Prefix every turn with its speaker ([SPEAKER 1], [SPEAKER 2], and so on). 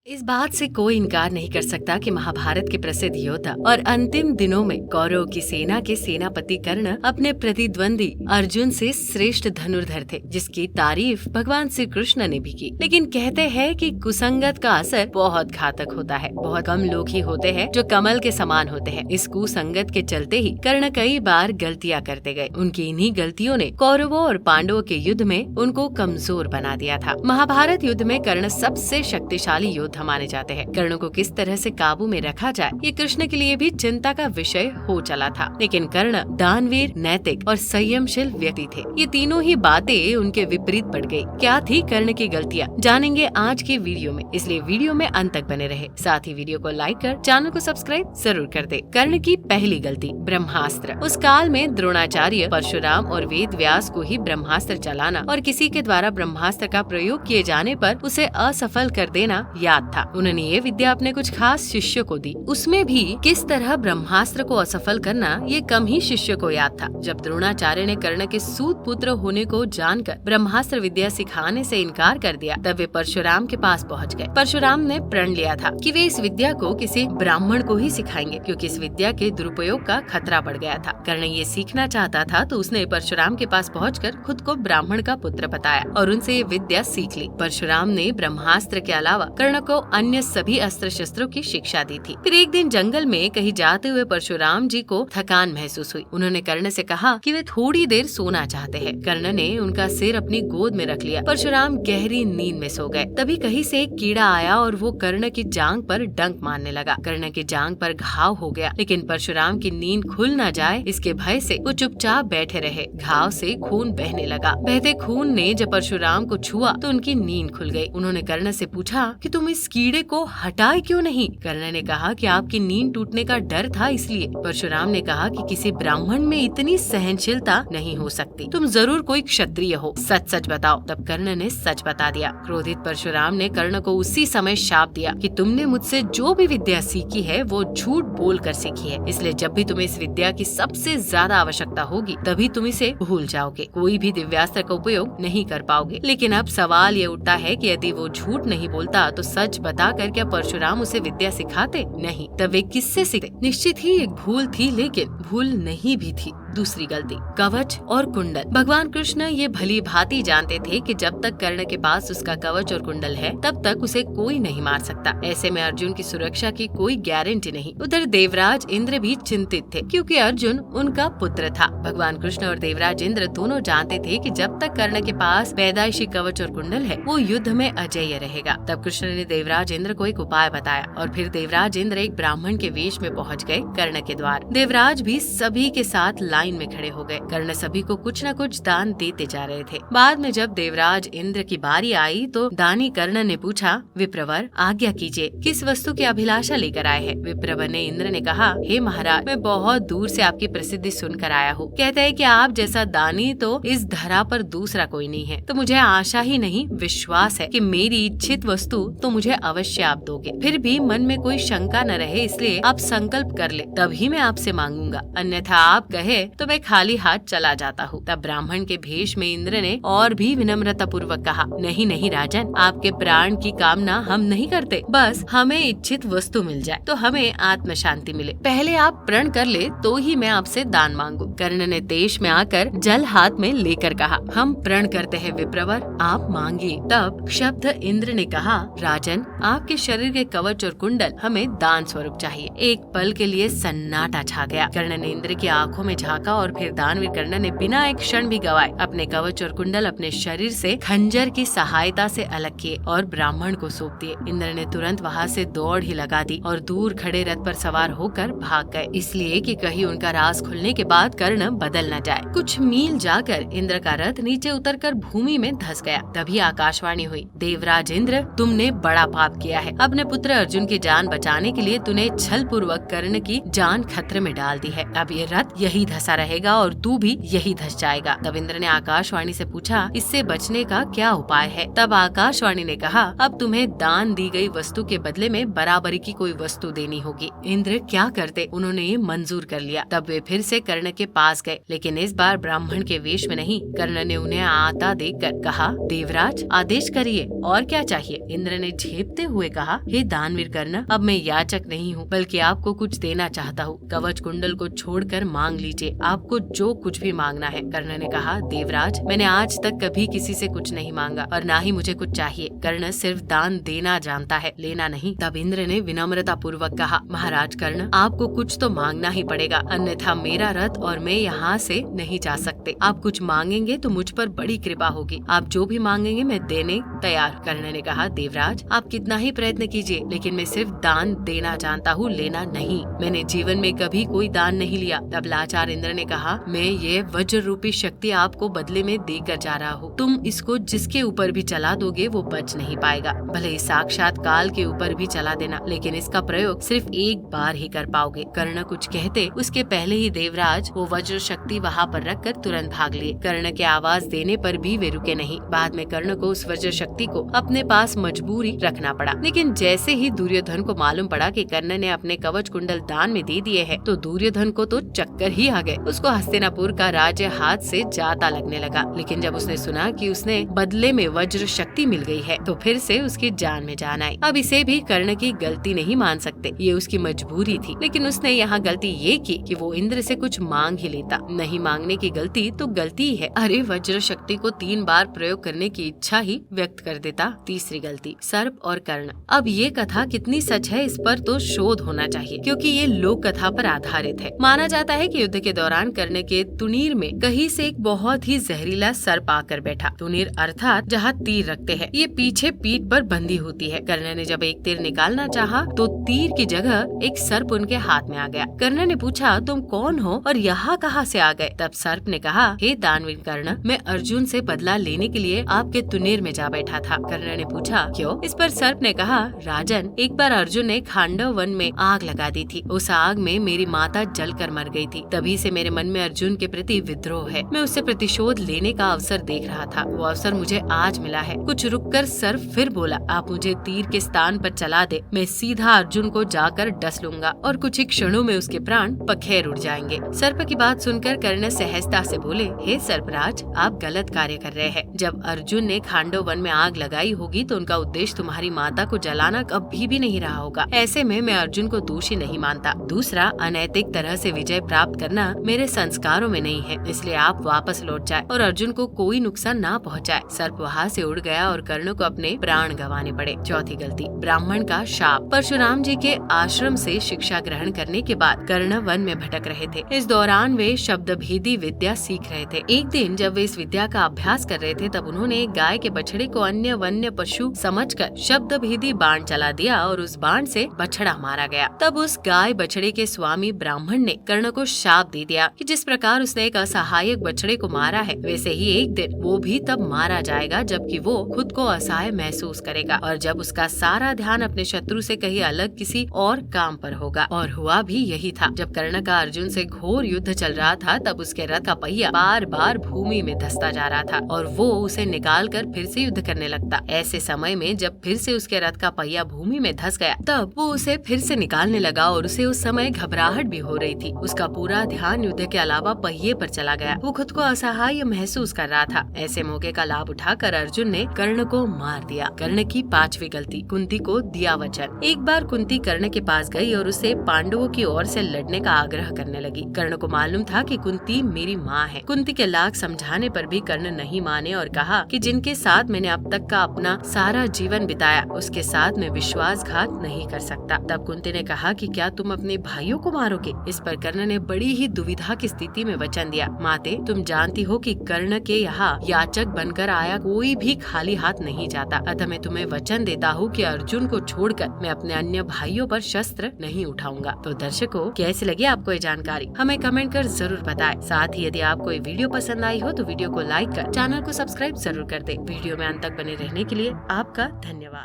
[SPEAKER 1] इस बात से कोई इनकार नहीं कर सकता कि महाभारत के प्रसिद्ध योद्धा और अंतिम दिनों में कौरवों की सेना के सेनापति कर्ण अपने प्रतिद्वंदी अर्जुन से श्रेष्ठ धनुर्धर थे, जिसकी तारीफ भगवान श्री कृष्ण ने भी की। लेकिन कहते हैं कि कुसंगत का असर बहुत घातक होता है। बहुत कम लोग ही होते हैं जो कमल के समान होते हैं। इस कुसंगत के चलते ही कर्ण कई बार गलतियां करते गए। उनकी इन्हीं गलतियों ने कौरवों और पांडवों के युद्ध में उनको कमजोर बना दिया था। महाभारत युद्ध में कर्ण सबसे शक्तिशाली योद्धा माने जाते हैं। कर्ण को किस तरह से काबू में रखा जाए, ये कृष्ण के लिए भी चिंता का विषय हो चला था। लेकिन कर्ण दानवीर, नैतिक और संयमशील व्यक्ति थे। ये तीनों ही बातें उनके विपरीत पड़ गयी। क्या थी कर्ण की गलतियाँ, जानेंगे आज की वीडियो में, इसलिए वीडियो में अंत तक बने रहे। साथ ही वीडियो को लाइक कर चैनल को सब्सक्राइब जरूर कर दे। कर्ण की पहली गलती, ब्रह्मास्त्र। उस काल में द्रोणाचार्य, परशुराम और वेद व्यास को ही ब्रह्मास्त्र चलाना और किसी के द्वारा ब्रह्मास्त्र का प्रयोग किए जाने पर उसे असफल कर देना याद था। उन्होंने ये विद्या अपने कुछ खास शिष्यों को दी। उसमें भी किस तरह ब्रह्मास्त्र को असफल करना, ये कम ही शिष्यों को याद था। जब द्रोणाचार्य ने कर्ण के सूत पुत्र होने को जानकर ब्रह्मास्त्र विद्या सिखाने से इनकार कर दिया, तब वे परशुराम के पास पहुंच गए। परशुराम ने प्रण लिया था कि वे इस विद्या को किसी ब्राह्मण को ही सिखाएंगे, क्योंकि इस विद्या के दुरुपयोग का खतरा बढ़ गया था। कर्ण ये सीखना चाहता था, तो उसने परशुराम के पास पहुंचकर खुद को ब्राह्मण का पुत्र बताया और उनसे ये विद्या सीख ली। परशुराम ने ब्रह्मास्त्र के अलावा कर्ण को अन्य सभी अस्त्र शस्त्रों की शिक्षा दी थी। फिर एक दिन जंगल में कहीं जाते हुए परशुराम जी को थकान महसूस हुई। उन्होंने कर्ण से कहा कि वे थोड़ी देर सोना चाहते हैं। कर्ण ने उनका सिर अपनी गोद में रख लिया। परशुराम गहरी नींद में सो गए। तभी कहीं से एक कीड़ा आया और वो कर्ण की जांग पर डंक मारने लगा। कर्ण की जांग पर घाव हो गया, लेकिन परशुराम की नींद खुल न जाए इसके भय से वो चुपचाप बैठे रहे। घाव से खून बहने लगा। बहते खून ने जब परशुराम को छुआ तो उनकी नींद खुल गई। उन्होंने कर्ण से पूछा कि तुम इस कीड़े को हटाए क्यों नहीं? कर्ण ने कहा कि आपकी नींद टूटने का डर था, इसलिए। परशुराम ने कहा कि किसी ब्राह्मण में इतनी सहनशीलता नहीं हो सकती। तुम जरूर कोई क्षत्रिय हो, सच सच बताओ। तब कर्ण ने सच बता दिया। क्रोधित परशुराम ने कर्ण को उसी समय शाप दिया कि तुमने मुझसे जो भी विद्या सीखी है वो झूठ बोल कर सीखी है, इसलिए जब भी तुम्हें इस विद्या की सबसे ज्यादा आवश्यकता होगी तभी तुम इसे भूल जाओगे। कोई भी दिव्यास्त्र का उपयोग नहीं कर पाओगे। लेकिन अब सवाल ये उठता है कि यदि वो झूठ नहीं बोलता तो सच बताकर क्या परशुराम उसे विद्या सिखाते? नहीं। तब वे किससे सीखते? निश्चित ही एक भूल थी, लेकिन भूल नहीं भी थी। दूसरी गलती, कवच और कुंडल। भगवान कृष्ण ये भली भांति जानते थे कि जब तक कर्ण के पास उसका कवच और कुंडल है तब तक उसे कोई नहीं मार सकता। ऐसे में अर्जुन की सुरक्षा की कोई गारंटी नहीं। उधर देवराज इंद्र भी चिंतित थे, क्योंकि अर्जुन उनका पुत्र था। भगवान कृष्ण और देवराज इंद्र दोनों जानते थे कि जब तक कर्ण के पास पैदाइशी कवच और कुंडल है वो युद्ध में अजेय रहेगा। तब कृष्ण ने देवराज इंद्र को एक उपाय बताया और फिर देवराज इंद्र एक ब्राह्मण के वेश में पहुँच गए कर्ण के द्वार। देवराज भी सभी के साथ लाइन में खड़े हो गए। कर्ण सभी को कुछ न कुछ दान देते जा रहे थे। बाद में जब देवराज इंद्र की बारी आई तो दानी कर्ण ने पूछा, विप्रवर आज्ञा कीजिए, किस वस्तु की अभिलाषा लेकर आए हैं? विप्रवर ने इंद्र ने कहा, हे महाराज, मैं बहुत दूर से आपकी प्रसिद्धि सुनकर आया हूँ। कहते हैं कि आप जैसा दानी तो इस धरा पर दूसरा कोई नहीं है। तो मुझे आशा ही नहीं विश्वास है कि मेरी इच्छित वस्तु तो मुझे अवश्य आप दोगे। फिर भी मन में कोई शंका न रहे, इसलिए आप संकल्प कर ले, तभी मैं आपसे मांगूंगा। अन्यथा आप कहे तो मैं खाली हाथ चला जाता हूँ। तब ब्राह्मण के भेष में इंद्र ने और भी विनम्रता पूर्वक कहा, नहीं नहीं राजन, आपके प्राण की कामना हम नहीं करते। बस हमें इच्छित वस्तु मिल जाए तो हमें आत्म शांति मिले। पहले आप प्रण कर ले तो ही मैं आपसे दान मांगू। कर्ण ने देश में आकर जल हाथ में लेकर कहा, हम प्रण करते हैं विप्रवर, आप मांगिए। तब शब्द इंद्र ने कहा, राजन, आपके शरीर के कवच और कुंडल हमें दान स्वरूप चाहिए। एक पल के लिए सन्नाटा छा गया। कर्ण ने इंद्र की आंखों में झांका और फिर दानवीर कर्ण ने बिना एक क्षण भी गवाए अपने कवच और कुंडल अपने शरीर से खंजर की सहायता से अलग किए और ब्राह्मण को सौंप दिए। इंद्र ने तुरंत वहाँ से दौड़ ही लगा दी और दूर खड़े रथ पर सवार होकर भाग गए, इसलिए कि कहीं उनका राज खुलने के बाद कर्ण बदल न जाए। कुछ मील जाकर इंद्र का रथ नीचे उतरकर भूमि में धंस गया। तभी आकाशवाणी हुई, देवराज इंद्र, तुमने बड़ा पाप किया है। अपने पुत्र अर्जुन की जान बचाने के लिए तूने छल पूर्वक कर्ण की जान खतरे में डाल दी है। अब ये रथ यही धंस सा रहेगा और तू भी यही धस जाएगा। तब इंद्र ने आकाशवाणी से पूछा, इससे बचने का क्या उपाय है? तब आकाशवाणी ने कहा, अब तुम्हें दान दी गई वस्तु के बदले में बराबरी की कोई वस्तु देनी होगी। इंद्र क्या करते, उन्होंने ये मंजूर कर लिया। तब वे फिर से कर्ण के पास गए, लेकिन इस बार ब्राह्मण के वेश में नहीं। कर्ण ने उन्हें आता देखकर कहा, देवराज आदेश करिए, और क्या चाहिए? इंद्र ने झेपते हुए कहा, हे दानवीर कर्ण, अब मैं याचक नहीं हूँ, बल्कि आपको कुछ देना चाहता हूँ। कवच कुंडल को छोड़कर मांग लीजिए, आपको जो कुछ भी मांगना है। कर्ण ने कहा, देवराज मैंने आज तक कभी किसी से कुछ नहीं मांगा और ना ही मुझे कुछ चाहिए। कर्ण सिर्फ दान देना जानता है, लेना नहीं। तब इंद्र ने विनम्रता पूर्वक कहा, महाराज कर्ण, आपको कुछ तो मांगना ही पड़ेगा, अन्यथा मेरा रथ और मैं यहाँ से नहीं जा सकते। आप कुछ मांगेंगे तो मुझ पर बड़ी कृपा होगी। आप जो भी मांगेंगे मैं देने तैयार। कर्ण ने कहा, देवराज आप कितना ही प्रयत्न कीजिए, लेकिन मैं सिर्फ दान देना जानता हूँ, लेना नहीं। मैंने जीवन में कभी कोई दान नहीं लिया। तब लाचार इंद्र ने कहा, मैं ये वज्र रूपी शक्ति आपको बदले में देकर जा रहा हूँ। तुम इसको जिसके ऊपर भी चला दोगे वो बच नहीं पाएगा। भले ही साक्षात काल के ऊपर भी चला देना, लेकिन इसका प्रयोग सिर्फ एक बार ही कर पाओगे। कर्ण कुछ कहते उसके पहले ही देवराज वो वज्र शक्ति वहाँ पर रखकर तुरंत भाग लिए। कर्ण के आवाज देने पर भी वे रुके नहीं। बाद में कर्ण को उस वज्र शक्ति को अपने पास मजबूरी रखना पड़ा। लेकिन जैसे ही दुर्योधन को मालूम पड़ा कि कर्ण ने अपने कवच कुंडल दान में दे दिए हैं, तो दुर्योधन को तो चक्कर ही आ गए। उसको हस्तिनापुर का राज्य हाथ से जाता लगने लगा। लेकिन जब उसने सुना कि उसने बदले में वज्र शक्ति मिल गई है, तो फिर से उसकी जान में जान आई। अब इसे भी कर्ण की गलती नहीं मान सकते, ये उसकी मजबूरी थी। लेकिन उसने यहाँ गलती ये की कि वो इंद्र से कुछ मांग ही लेता। नहीं मांगने की गलती तो गलती ही है। अरे वज्र शक्ति को 3 बार प्रयोग करने की इच्छा ही व्यक्त कर देता। तीसरी गलती, सर्प और कर्ण। अब ये कथा कितनी सच है इस पर तो शोध होना चाहिए, क्योंकि ये लोक कथा पर आधारित है। माना जाता है कि युद्ध के दौरान कर्ण के तुनीर में कहीं से एक बहुत ही जहरीला सर्प आकर बैठा। तुनीर अर्थात जहाँ तीर रखते हैं, ये पीछे पीठ पर बंधी होती है। कर्ण ने जब एक तीर निकालना चाहा तो तीर की जगह एक सर्प उनके हाथ में आ गया। कर्ण ने पूछा, तुम कौन हो और यहाँ कहाँ से आ गए? तब सर्प ने कहा, हे दानवीर कर्ण, मैं अर्जुन से बदला लेने के लिए आपके तुनीर में जा बैठा था। कर्ण ने पूछा, क्यों? इस पर सर्प ने कहा, राजन, एक बार अर्जुन ने खांडव वन में आग लगा दी थी। उस आग में मेरी माता जलकर मर गई थी। तभी से मेरे मन में अर्जुन के प्रति विद्रोह है। मैं उससे प्रतिशोध लेने का अवसर देख रहा था। वो अवसर मुझे आज मिला है। कुछ रुककर सर्प फिर बोला, आप मुझे तीर के स्थान पर चला दे, मैं सीधा अर्जुन को जाकर डस लूंगा और कुछ ही क्षणों में उसके प्राण पखेर उड़ जाएंगे। सर्प की बात सुनकर कर्ण सहजता से बोले, हे सर्पराज, आप गलत कार्य कर रहे हैं। जब अर्जुन ने खांडव वन में आग लगाई होगी तो उनका उद्देश्य तुम्हारी माता को जलाना कभी भी नहीं रहा होगा। ऐसे में मैं अर्जुन को दोषी नहीं मानता। दूसरा, अनैतिक तरह से विजय प्राप्त करना मेरे संस्कारों में नहीं है, इसलिए आप वापस लौट जाए और अर्जुन को कोई नुकसान ना पहुँचाए। सर्प वहाँ से उड़ गया और कर्ण को अपने प्राण गंवाने पड़े। चौथी गलती, ब्राह्मण का शाप। परशुराम जी के आश्रम से शिक्षा ग्रहण करने के बाद कर्ण वन में भटक रहे थे। इस दौरान वे शब्द भेदी विद्या सीख रहे थे। एक दिन जब वे इस विद्या का अभ्यास कर रहे थे, तब उन्होंने एक गाय के बछड़े को अन्य वन्य पशु समझकर शब्द भेदी बाण चला दिया और उस बाण से बछड़ा मारा गया। तब उस गाय बछड़े के स्वामी ब्राह्मण ने कर्ण को शाप दे दिया कि जिस प्रकार उसने एक असहायक बछड़े को मारा है, वैसे ही एक दिन वो भी तब मारा जाएगा जबकि वो खुद को असहाय महसूस करेगा और जब उसका सारा ध्यान अपने शत्रु से कहीं अलग किसी और काम पर होगा। और हुआ भी यही था। जब कर्ण का अर्जुन से घोर युद्ध चल रहा था, तब उसके रथ का पहिया बार बार भूमि में धंसता जा रहा था और वो उसे निकाल कर फिर से युद्ध करने लगता। ऐसे समय में जब फिर से उसके रथ का पहिया भूमि में धंस गया, तब वो उसे फिर से निकालने लगा और उसे उस समय घबराहट भी हो रही थी। उसका पूरा ध्यान युद्ध के अलावा पहिए पर चला गया। वो खुद को असहाय महसूस कर रहा था। ऐसे मौके का लाभ उठाकर अर्जुन ने कर्ण को मार दिया। कर्ण की पांचवी गलती, कुंती को दिया वचन। एक बार कुंती कर्ण के पास गई और उसे पांडवों की ओर से लड़ने का आग्रह करने लगी। कर्ण को मालूम था कि कुंती मेरी माँ है। कुंती के लाख समझाने पर भी कर्ण नहीं माने और कहा कि जिनके साथ मैंने अब तक का अपना सारा जीवन बिताया, उसके साथ मैं विश्वासघात नहीं कर सकता। तब कुंती ने कहा कि क्या तुम अपने भाइयों को मारोगे? इस पर कर्ण ने बड़ी ही दुविधा की स्थिति में वचन दिया, माते, तुम जानती हो कि कर्ण के यहाँ याचक बनकर आया कोई भी खाली हाथ नहीं जाता। अतः मैं तुम्हें वचन देता हूँ कि अर्जुन को छोड़कर मैं अपने अन्य भाइयों पर शस्त्र नहीं उठाऊंगा। तो दर्शकों, कैसी लगी आपको ये जानकारी? हमें कमेंट कर जरूर बताएं। साथ ही यदि आपको ये वीडियो पसंद आई हो तो वीडियो को लाइक कर चैनल को सब्सक्राइब जरूर कर दे। वीडियो में अंत तक बने रहने के लिए आपका धन्यवाद।